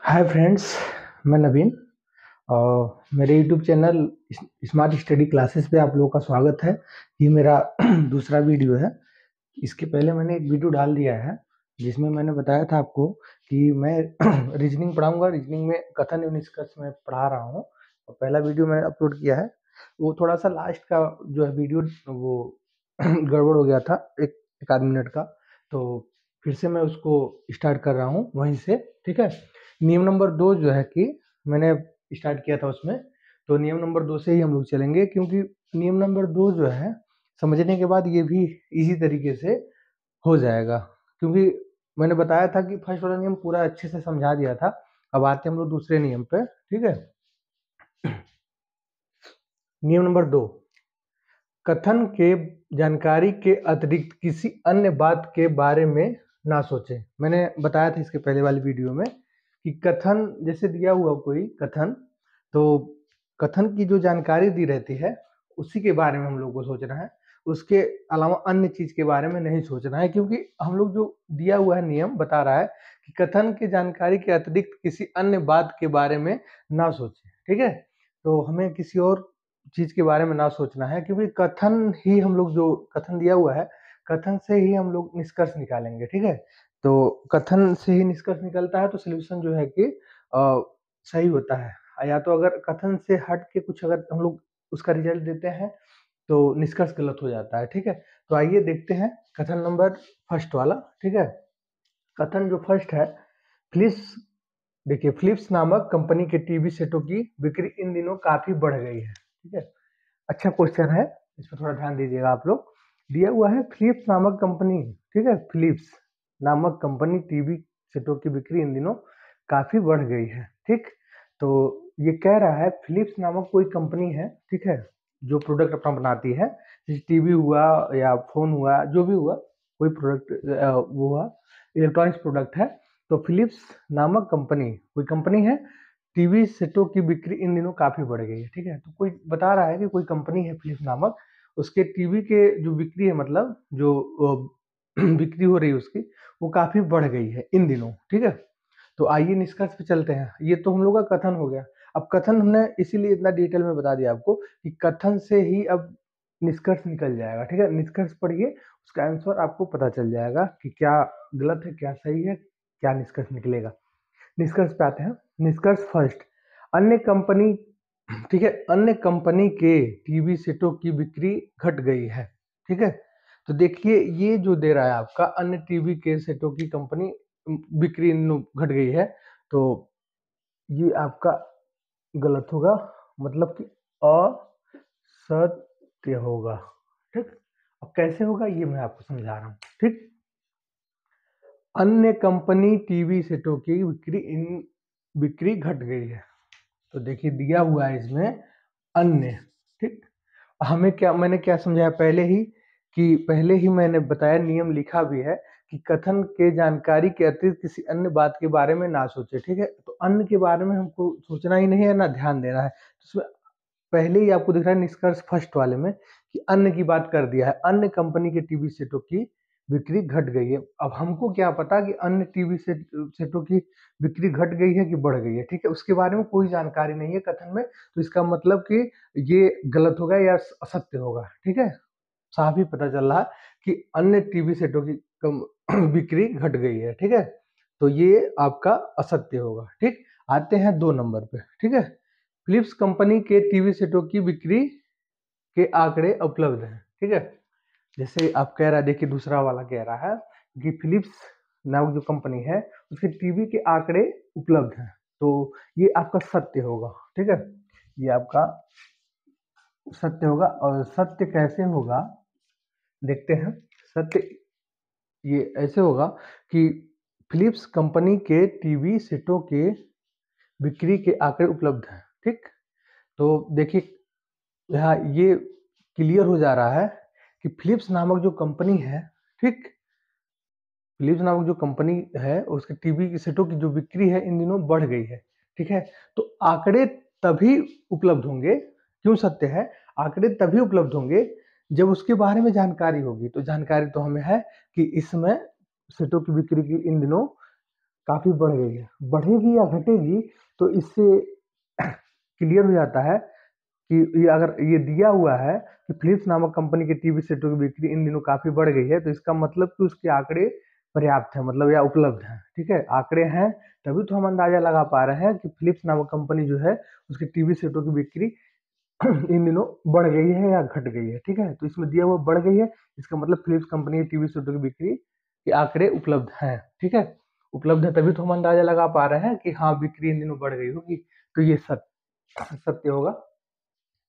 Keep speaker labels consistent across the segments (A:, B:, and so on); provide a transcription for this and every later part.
A: Hi friends, मैं नवीन और मेरे YouTube channel smart study classes पे आप लोगों का स्वागत है। ये मेरा दूसरा वीडियो है। इसके पहले मैंने एक वीडियो डाल दिया है जिसमें मैंने बताया था आपको कि मैं रीजनिंग पढ़ाऊंगा। रीजनिंग में कथन एवं निष्कर्ष में पढ़ा रहा हूँ और पहला वीडियो मैंने अपलोड किया है। वो थोड़ा सा लास्ट का जो है वीडियो वो गड़बड़ हो गया था, एक आध मिनट का, तो फिर से मैं उसको स्टार्ट कर रहा हूँ वहीं से। ठीक है। नियम नंबर 2 जो है कि मैंने स्टार्ट किया था उसमें, तो नियम नंबर 2 से ही हम लोग चलेंगे, क्योंकि नियम नंबर 2 जो है समझने के बाद ये भी इजी तरीके से हो जाएगा, क्योंकि मैंने बताया था कि फर्स्ट वाला नियम पूरा अच्छे से समझा दिया था। अब आते हैं हम लोग दूसरे नियम पे। ठीक है। नियम नंबर 2, कथन के जानकारी के अतिरिक्त किसी अन्य बात के बारे में ना सोचें। मैंने बताया था इसके पहले वाली वीडियो में कि कथन जैसे दिया हुआ कोई कथन, तो कथन की जो जानकारी दी रहती है उसी के बारे में हम लोग को सोचना है, उसके अलावा अन्य चीज के बारे में नहीं सोचना है, क्योंकि हम लोग जो दिया हुआ है नियम बता रहा है कि कथन की जानकारी के अतिरिक्त किसी अन्य बात के बारे में ना सोचें। ठीक है। तो हमें किसी और चीज के बारे में ना सोचना है, क्योंकि कथन ही हम लोग जो कथन दिया हुआ है, कथन से ही हम लोग निष्कर्ष निकालेंगे। ठीक है। तो कथन से ही निष्कर्ष निकलता है तो सोल्यूशन जो है कि सही होता है, या तो अगर कथन से हट के कुछ अगर हम लोग उसका रिजल्ट देते हैं तो निष्कर्ष गलत हो जाता है। ठीक है। तो आइए देखते हैं कथन नंबर फर्स्ट वाला। ठीक है। कथन जो फर्स्ट है, फिलिप्स, देखिए फिलिप्स नामक कंपनी के टीवी सेटों की बिक्री इन दिनों काफी बढ़ गई है। ठीक है। अच्छा क्वेश्चन है, इस पर थोड़ा ध्यान दीजिएगा आप लोग। दिया हुआ है फिलिप्स नामक कंपनी, ठीक है, फिलिप्स नामक कंपनी टीवी सेटों की बिक्री इन दिनों काफी बढ़ गई है। ठीक। तो ये कह रहा है फिलिप्स नामक कोई कंपनी है, ठीक है, जो प्रोडक्ट अपना बनाती है, जैसे टीवी हुआ या फोन हुआ, जो भी हुआ, कोई प्रोडक्ट वो हुआ, इलेक्ट्रॉनिक्स प्रोडक्ट है। तो फिलिप्स नामक कंपनी कोई कंपनी है, टीवी सेटों की बिक्री इन दिनों काफी बढ़ गई है। ठीक है। तो कोई बता रहा है कि कोई कंपनी है फिलिप्स नामक, उसके टीवी के जो बिक्री है, मतलब जो बिक्री हो रही है उसकी, वो काफी बढ़ गई है इन दिनों। ठीक है। तो आइए निष्कर्ष पे चलते हैं। ये तो हम लोग का कथन हो गया। अब कथन हमने इसीलिए इतना डिटेल में बता दिया आपको कि कथन से ही अब निष्कर्ष निकल जाएगा। ठीक है। निष्कर्ष पढ़िए, उसका आंसर आपको पता चल जाएगा कि क्या गलत है क्या सही है, क्या निष्कर्ष निकलेगा। निष्कर्ष पे आते हैं। निष्कर्ष फर्स्ट, अन्य कंपनी, ठीक है, अन्य कंपनी के टीवी सेटों की बिक्री घट गई है। ठीक है। तो देखिए ये जो दे रहा है आपका अन्य टीवी के सेटों की कंपनी बिक्री घट गई है, तो ये आपका गलत होगा, मतलब कि असत्य होगा। ठीक। अब कैसे होगा ये मैं आपको समझा रहा हूँ। ठीक। अन्य कंपनी टीवी सेटों की बिक्री घट गई है, तो देखिए दिया हुआ है इसमें अन्य। ठीक। हमें क्या, मैंने क्या समझाया पहले ही, कि पहले ही मैंने बताया, नियम लिखा भी है कि कथन के जानकारी के अतिरिक्त किसी अन्य बात के बारे में ना सोचे। ठीक है। तो अन्य के बारे में हमको सोचना ही नहीं है, ना ध्यान देना है। तो उसमें पहले ही आपको दिख रहा है निष्कर्ष फर्स्ट वाले में कि अन्य की बात कर दिया है, अन्य कंपनी के टीवी सेटों की बिक्री घट गई है। अब हमको क्या पता कि अन्य टीवी सेटों की बिक्री घट गई है कि बढ़ गई है। ठीक है। उसके बारे में कोई जानकारी नहीं है कथन में, तो इसका मतलब कि ये गलत होगा या असत्य होगा। ठीक है। साफ ही पता चल रहा है कि अन्य टीवी सेटों की बिक्री घट गई है। ठीक है। तो ये आपका असत्य होगा। ठीक। आते हैं 2 नंबर पे। ठीक है। फिलिप्स कंपनी के टीवी सेटों की बिक्री के आंकड़े उपलब्ध हैं। ठीक है। जैसे आप कह रहा है, देखिए दूसरा वाला कह रहा है कि फिलिप्स नामक जो कंपनी है उसके टीवी के आंकड़े उपलब्ध हैं, तो ये आपका सत्य होगा। ठीक है। ये आपका सत्य होगा। और सत्य कैसे होगा देखते हैं। सत्य ये ऐसे होगा कि फिलिप्स कंपनी के टीवी सेटों के बिक्री के आंकड़े उपलब्ध हैं। ठीक। तो देखिए यहाँ ये क्लियर हो जा रहा है कि फिलिप्स नामक जो कंपनी है, ठीक, फिलिप्स नामक जो कंपनी है उसके टीवी की सेटों की जो बिक्री है इन दिनों बढ़ गई है। ठीक है। तो आंकड़े तभी उपलब्ध होंगे, क्यों सत्य है, आंकड़े तभी उपलब्ध होंगे जब उसके बारे में जानकारी होगी। तो जानकारी तो हमें है कि इसमें सेटों की बिक्री की इन दिनों काफ़ी बढ़ गई है, बढ़ेगी या घटेगी, तो इससे क्लियर हो जाता है कि ये अगर ये दिया हुआ है कि फिलिप्स नामक कंपनी के टीवी सेटों की बिक्री इन दिनों काफ़ी बढ़ गई है, तो इसका मतलब कि उसके आंकड़े पर्याप्त हैं, मतलब या उपलब्ध हैं। ठीक है, आंकड़े हैं तभी तो हम अंदाजा लगा पा रहे हैं कि फिलिप्स नामक कंपनी जो है उसकी टीवी सेटों की बिक्री इन दिनों बढ़ गई है या घट गई है। ठीक है, तो इसमें दिया हुआ बढ़ गई है, इसका मतलब फिलिप्स कंपनी की टीवी सेटों की बिक्री के आंकड़े उपलब्ध हैं। ठीक है, उपलब्ध है तभी तो हम अंदाजा लगा पा रहे हैं कि हाँ बिक्री इन दिनों बढ़ गई होगी, तो ये सत्य होगा।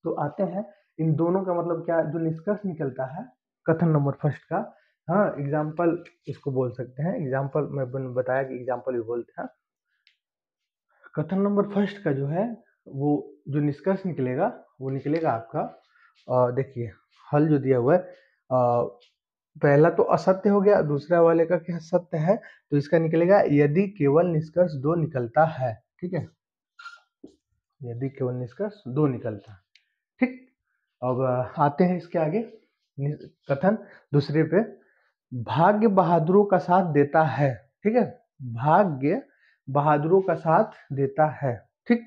A: तो आते हैं इन दोनों का मतलब क्या जो निष्कर्ष निकलता है कथन नंबर फर्स्ट का। हाँ, एग्जाम्पल इसको बोल सकते हैं, एग्जाम्पल मैं बताया कि एग्जाम्पल भी बोलते हैं। कथन नंबर फर्स्ट का जो है वो जो निष्कर्ष निकलेगा वो निकलेगा आपका, देखिए हल जो दिया हुआ है, पहला तो असत्य हो गया, दूसरा वाले का क्या सत्य है, तो इसका निकलेगा यदि केवल निष्कर्ष दो निकलता है। ठीक है, यदि केवल निष्कर्ष दो निकलता है। ठीक, अब आते हैं इसके आगे कथन दूसरे पे, भाग्य बहादुरों का साथ देता है। ठीक है, भाग्य बहादुरों का साथ देता है। ठीक,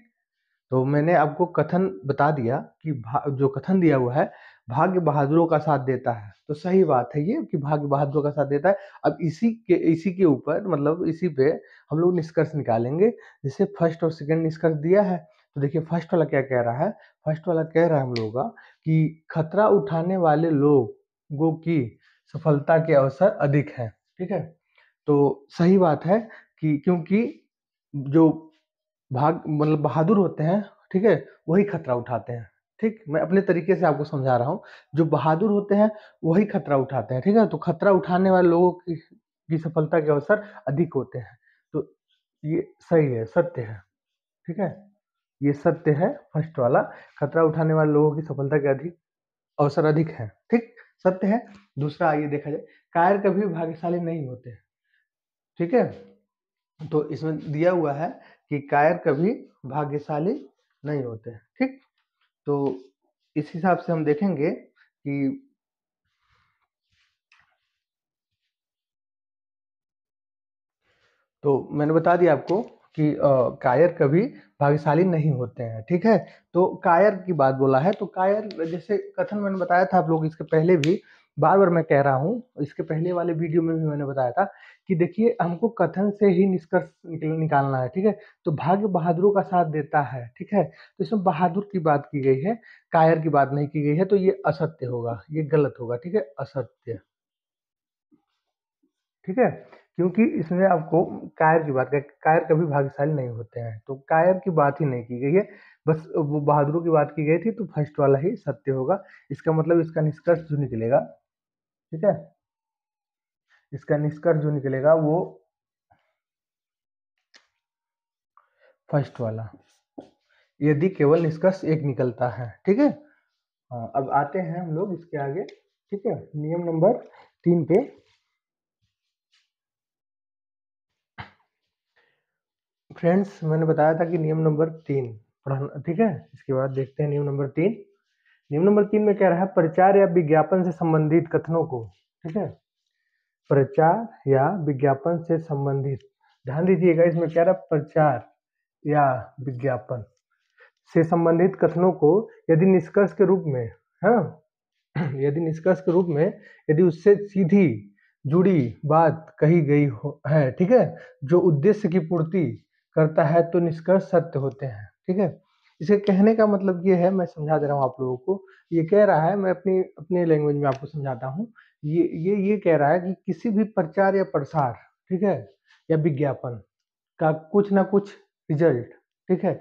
A: तो मैंने आपको कथन बता दिया कि जो कथन दिया हुआ है भाग्य बहादुरों का साथ देता है, तो सही बात है ये कि भाग्य बहादुरों का साथ देता है। अब इसी के ऊपर मतलब इसी पे हम लोग निष्कर्ष निकालेंगे, जैसे फर्स्ट और सेकंड निष्कर्ष दिया है। तो देखिए फर्स्ट वाला क्या कह रहा है, फर्स्ट वाला कह रहा है हम लोगों का कि खतरा उठाने वाले लोगों की सफलता के अवसर अधिक हैं। ठीक है, तो सही बात है कि क्योंकि जो मतलब बहादुर होते हैं, ठीक है, वही खतरा उठाते हैं। ठीक, मैं अपने तरीके से आपको समझा रहा हूँ, जो बहादुर होते हैं वही खतरा उठाते हैं। ठीक है, तो खतरा उठाने वाले लोगों की सफलता के अवसर अधिक होते हैं, तो ये सही है, सत्य है। ठीक है, ये सत्य है फर्स्ट वाला, खतरा उठाने वाले लोगों की सफलता के अवसर अधिक है। ठीक, सत्य है। दूसरा आइए देखा जाए, कायर कभी भाग्यशाली नहीं होते। ठीक है, तो इसमें दिया हुआ है कि कायर कभी भाग्यशाली नहीं होते। ठीक, तो इस हिसाब से हम देखेंगे कि तो मैंने बता दिया आपको कि कायर कभी भाग्यशाली नहीं होते हैं। ठीक है, तो कायर की बात बोला है, तो कायर जैसे कथन मैंने बताया था आप लोग इसके पहले भी, बार बार मैं कह रहा हूँ, इसके पहले वाले वीडियो में भी मैंने बताया था कि देखिए हमको कथन से ही निष्कर्ष निकालना है। ठीक है, तो भाग्य बहादुरों का साथ देता है। ठीक है, तो इसमें बहादुर की बात की गई है, कायर की बात नहीं की गई है, तो ये असत्य होगा, ये गलत होगा। ठीक है, असत्य। ठीक है, क्योंकि इसमें आपको कायर की बात, कायर कभी भाग्यशाली नहीं होते हैं, तो कायर की बात ही नहीं की गई है, बस वो बहादुरों की बात की गई थी, तो फर्स्ट वाला ही सत्य होगा। इसका मतलब इसका निष्कर्ष जो निकलेगा, ठीक है, इसका निष्कर्ष जो निकलेगा वो फर्स्ट वाला, यदि केवल निष्कर्ष एक निकलता है। ठीक है, हाँ, अब आते हैं हम लोग इसके आगे। ठीक है, नियम नंबर 3 पे। फ्रेंड्स मैंने बताया था कि नियम नंबर 3 पढ़ाना। ठीक है, इसके बाद देखते हैं नियम नंबर 3। नियम नंबर 3 में कह रहा है प्रचार या विज्ञापन से संबंधित कथनों को। ठीक है, प्रचार या विज्ञापन से संबंधित, ध्यान दीजिएगा इसमें कह रहा है प्रचार या विज्ञापन से संबंधित कथनों को यदि निष्कर्ष के रूप में, हाँ, यदि निष्कर्ष के रूप में यदि उससे सीधी जुड़ी बात कही गई हो है, ठीक है, जो उद्देश्य की पूर्ति करता है, तो निष्कर्ष सत्य होते हैं। ठीक है, इसे कहने का मतलब ये है, मैं समझा दे रहा हूँ आप लोगों को, ये कह रहा है, मैं अपनी अपने लैंग्वेज में आपको समझाता हूँ, ये कह रहा है कि किसी भी प्रचार या प्रसार, ठीक है, या विज्ञापन का कुछ ना कुछ रिजल्ट, ठीक है,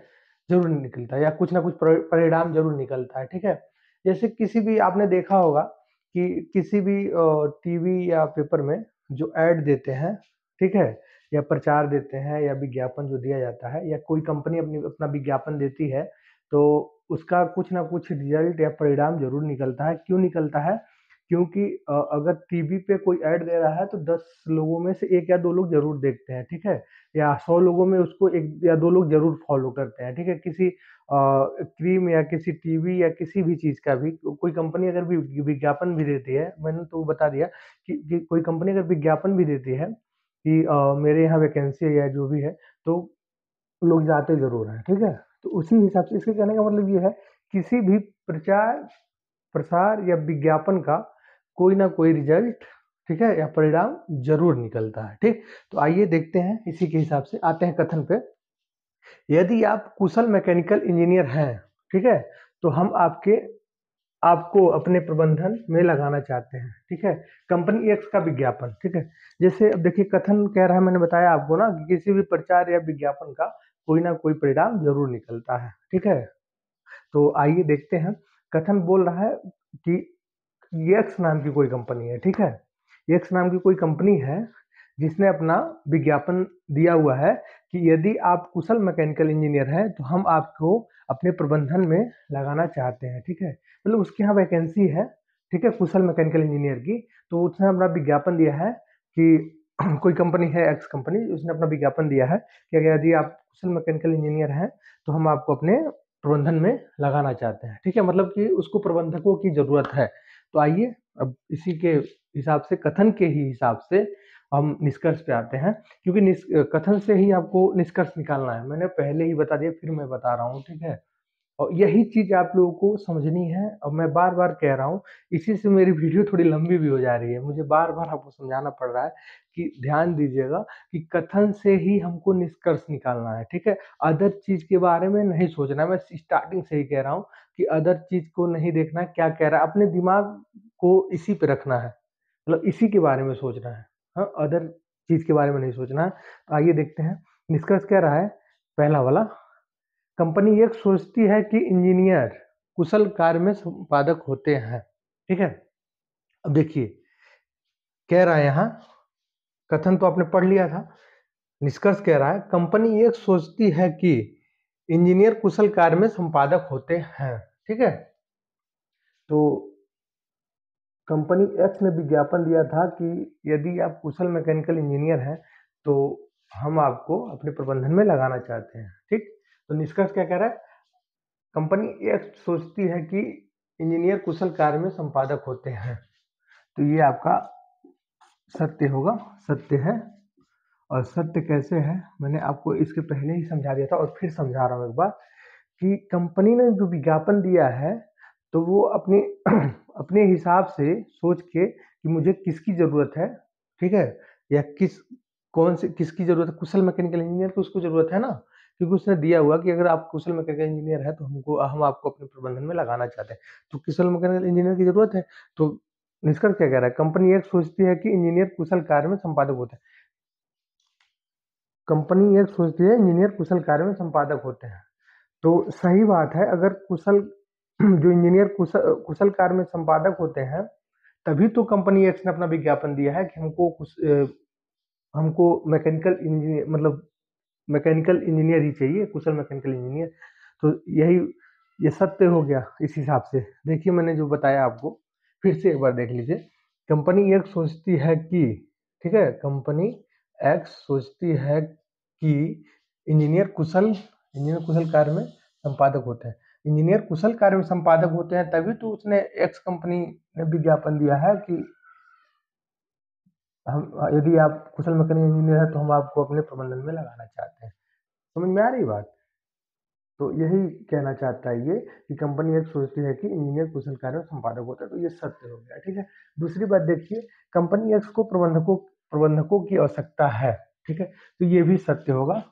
A: जरूर निकलता है, या कुछ ना कुछ परिणाम जरूर निकलता है। ठीक है, जैसे किसी भी आपने देखा होगा कि किसी भी टीवी या पेपर में जो ऐड देते हैं, ठीक है, या प्रचार देते हैं या विज्ञापन जो दिया जाता है, या कोई कंपनी अपना विज्ञापन देती है, तो उसका कुछ ना कुछ रिजल्ट या परिणाम जरूर निकलता है। क्यों निकलता है? क्योंकि अगर टीवी पे कोई ऐड दे रहा है तो 10 लोगों में से 1 या 2 लोग जरूर देखते हैं। ठीक है, या 100 लोगों में उसको 1 या 2 लोग जरूर फॉलो करते हैं। ठीक है, किसी क्रीम या किसी टीवी या किसी भी चीज़ का भी कोई कंपनी अगर भी विज्ञापन भी देती है, मैंने तो बता दिया कि कोई कंपनी अगर विज्ञापन भी देती है कि मेरे यहाँ वैकेंसी है या जो भी है, तो लोग जाते ज़रूर हैं, ठीक है। तो उसी हिसाब से इसके कहने का मतलब ये है, किसी भी प्रचार प्रसार या विज्ञापन का कोई ना कोई रिजल्ट, ठीक है, या परिणाम जरूर निकलता है, ठीक। तो आइए देखते हैं, इसी के हिसाब से आते हैं कथन पे। यदि आप कुशल मैकेनिकल इंजीनियर हैं, ठीक है, तो हम आपको अपने प्रबंधन में लगाना चाहते हैं, ठीक है। कंपनी एक्स का विज्ञापन, ठीक है। जैसे अब देखिए कथन कह रहा है, मैंने बताया आपको ना कि किसी भी प्रचार या विज्ञापन का कोई ना कोई परिणाम जरूर निकलता है, ठीक है। तो आइए देखते हैं। कथन बोल रहा है कि एक्स नाम की कोई कंपनी है, ठीक है। एक्स नाम की कोई कंपनी है जिसने अपना विज्ञापन दिया हुआ है कि यदि आप कुशल मैकेनिकल इंजीनियर हैं तो हम आपको अपने प्रबंधन में लगाना चाहते हैं, ठीक है। मतलब उसके यहाँ वैकेंसी है, ठीक है, कुशल मैकेनिकल इंजीनियर की। तो उसने अपना विज्ञापन दिया है कि कोई कंपनी है एक्स कंपनी, उसने अपना विज्ञापन दिया है कि अगर यदि आप कुशल मैकेनिकल इंजीनियर हैं तो हम आपको अपने प्रबंधन में लगाना चाहते हैं, ठीक है। मतलब कि उसको प्रबंधकों की जरूरत है। तो आइए अब इसी के हिसाब से, कथन के ही हिसाब से हम निष्कर्ष पे आते हैं, क्योंकि कथन से ही आपको निष्कर्ष निकालना है। मैंने पहले ही बता दिया, फिर मैं बता रहा हूँ, ठीक है। और यही चीज आप लोगों को समझनी है, और मैं बार बार कह रहा हूँ। इसी से मेरी वीडियो थोड़ी लंबी भी हो जा रही है, मुझे बार बार आपको समझाना पड़ रहा है कि ध्यान दीजिएगा कि कथन से ही हमको निष्कर्ष निकालना है, ठीक है। अदर चीज के बारे में नहीं सोचना है। मैं स्टार्टिंग से ही कह रहा हूँ कि अदर चीज को नहीं देखना है, क्या कह रहा है, अपने दिमाग को इसी पे रखना है, मतलब इसी के बारे में सोचना है। हाँ, अदर चीज के बारे में नहीं सोचना है। तो आइए देखते हैं निष्कर्ष क्या रहा है। पहला वाला, कंपनी एक सोचती है कि इंजीनियर कुशल कार्य में संपादक होते हैं, ठीक है। अब देखिए कह रहा है यहाँ, कथन तो आपने पढ़ लिया था, निष्कर्ष कह रहा है कंपनी एक सोचती है कि इंजीनियर कुशल कार्य में संपादक होते हैं, ठीक है। तो कंपनी एक्स ने विज्ञापन दिया था कि यदि आप कुशल मैकेनिकल इंजीनियर हैं तो हम आपको अपने प्रबंधन में लगाना चाहते हैं, ठीक। तो निष्कर्ष क्या कह रहा है, कंपनी एक्स सोचती है कि इंजीनियर कुशल कार्य में संपादक होते हैं। तो ये आपका सत्य होगा, सत्य है। और सत्य कैसे है, मैंने आपको इसके पहले ही समझा दिया था और फिर समझा रहा हूँ एक बार, कि कंपनी ने जो विज्ञापन दिया है तो वो अपने अपने हिसाब से सोच के कि मुझे किसकी ज़रूरत है, ठीक है, या किसकी ज़रूरत है, कुशल मैकेनिकल इंजीनियर को उसको ज़रूरत है ना, क्योंकि उसने दिया हुआ कि अगर आप कुशल मैकेनिकल इंजीनियर है तो हम आपको अपने प्रबंधन में लगाना चाहते हैं। तो कुशल मैकेनिकल इंजीनियर की ज़रूरत है। तो निष्कर्ष क्या कह रहा है, कंपनी एक सोचती है कि इंजीनियर कुशल कार्य में संपादक होते हैं। कंपनी एक सोचती है इंजीनियर कुशल कार्य में संपादक होते हैं। तो सही बात है, अगर कुशल जो इंजीनियर कुशल कार्य में संपादक होते हैं, तभी तो कंपनी एक्स ने अपना विज्ञापन दिया है कि हमको मैकेनिकल इंजीनियर, मतलब मैकेनिकल इंजीनियर ही चाहिए, कुशल मैकेनिकल इंजीनियर। तो यही ये सत्य हो गया इस हिसाब से। देखिए मैंने जो बताया आपको, फिर से एक बार देख लीजिए। कंपनी एक्स सोचती है कि, ठीक है, कंपनी एक्स सोचती है कि इंजीनियर कुशल कार्य में संपादक होते हैं। इंजीनियर कुशल कार्य में संपादक होते हैं, तभी तो उसने एक्स कंपनी ने विज्ञापन दिया है कि हम यदि आप कुशल मैकेनिकल इंजीनियर है तो हम आपको अपने प्रबंधन में लगाना चाहते हैं। समझ में आ रही बात। तो यही कहना चाहता है ये कि कंपनी एक सोचती है कि इंजीनियर कुशल कार्य में संपादक होता है। तो ये सत्य हो गया, ठीक है। दूसरी बात देखिए, कंपनी एक्स को प्रबंधकों की आवश्यकता है, ठीक है। तो ये भी सत्य होगा।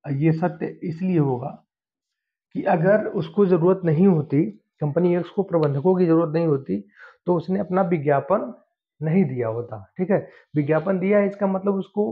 A: ये सत्य इसलिए होगा कि अगर उसको जरूरत नहीं होती, कंपनी एक्स को प्रबंधकों की जरूरत नहीं होती, तो उसने अपना विज्ञापन नहीं दिया होता, ठीक है। विज्ञापन दिया है, इसका मतलब उसको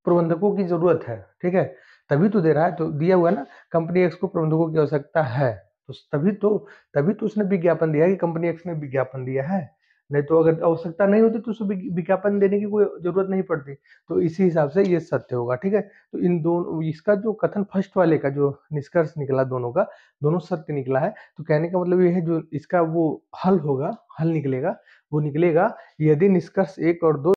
A: प्रबंधकों की जरूरत है, ठीक है, तभी तो दे रहा है। तो दिया हुआ है ना, कंपनी एक्स को प्रबंधकों की आवश्यकता है, तो तभी तो उसने विज्ञापन दिया है, कि कंपनी एक्स ने विज्ञापन दिया है। नहीं तो अगर आवश्यकता नहीं होती तो उसको विज्ञापन देने की कोई जरूरत नहीं पड़ती। तो इसी हिसाब से ये सत्य होगा, ठीक है। तो इन दोनों, इसका जो कथन फर्स्ट वाले का जो निष्कर्ष निकला, दोनों का दोनों सत्य निकला है। तो कहने का मतलब ये है, जो इसका वो हल होगा, हल निकलेगा, वो निकलेगा यदि निष्कर्ष 1 और 2